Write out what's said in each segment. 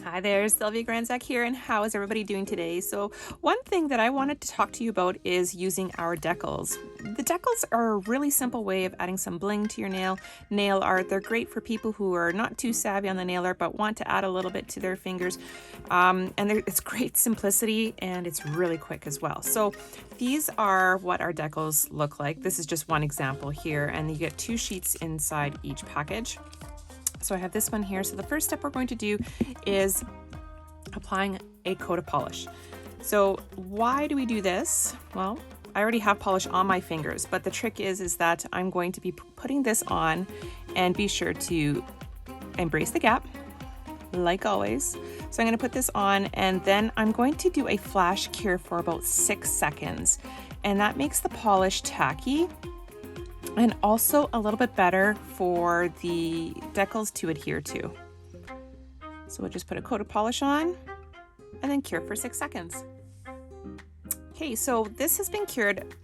Hi there, Sylvia Gorenszach here, and how is everybody doing today? So one thing that I wanted to talk to you about is using our decals. The decals are a really simple way of adding some bling to your nail art. They're great for people who are not too savvy on the nail art but want to add a little bit to their fingers. It's great simplicity and it's really quick as well. So these are what our decals look like. This is just one example here, and you get 2 sheets inside each package. So I have this one here. So the first step we're going to do is applying a coat of polish. So why do we do this? Well, I already have polish on my fingers, but the trick is that I'm going to be putting this on, and be sure to embrace the gap, like always. So I'm going to put this on, and then I'm going to do a flash cure for about 6 seconds. And that makes the polish tacky, and also a little bit better for the decals to adhere to. So we'll just put a coat of polish on and then cure for 6 seconds. Okay, so this has been cured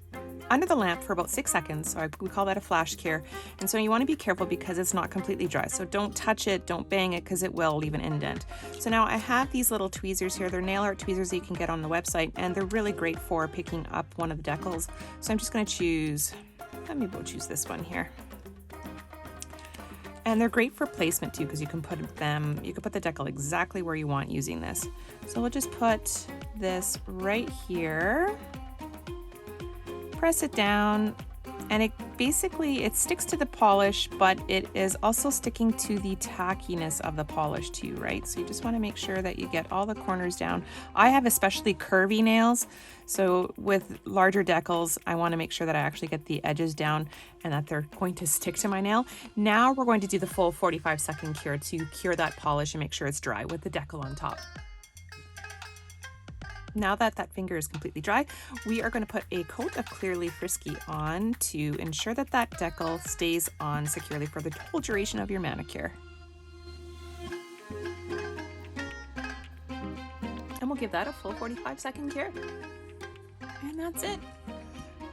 under the lamp for about 6 seconds. So we call that a flash cure. And so you want to be careful because it's not completely dry. So don't touch it, don't bang it, because it will leave an indent. So now I have these little tweezers here. They're nail art tweezers that you can get on the website, and they're really great for picking up one of the decals. So I'm just going to choose, maybe we'll choose this one here. And they're great for placement too, because you can put the decal exactly where you want using this. So we'll just put this right here, press it down, and it sticks to the polish, but it is also sticking to the tackiness of the polish too, right? So you just want to make sure that you get all the corners down. I have especially curvy nails, so with larger decals, I want to make sure that I actually get the edges down and that they're going to stick to my nail. Now we're going to do the full 45-second cure to cure that polish and make sure it's dry with the decal on top. Now that that finger is completely dry, we are going to put a coat of Clear Leaf Frisky on to ensure that that decal stays on securely for the whole duration of your manicure. And we'll give that a full 45-second cure. And that's it.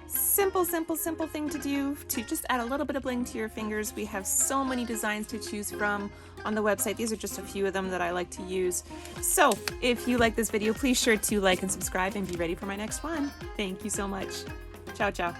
Simple thing to do to just add a little bit of bling to your fingers. We have so many designs to choose from on the website. These are just a few of them that I like to use. So if you like this video, please sure to like and subscribe and be ready for my next one. Thank you so much. Ciao, ciao.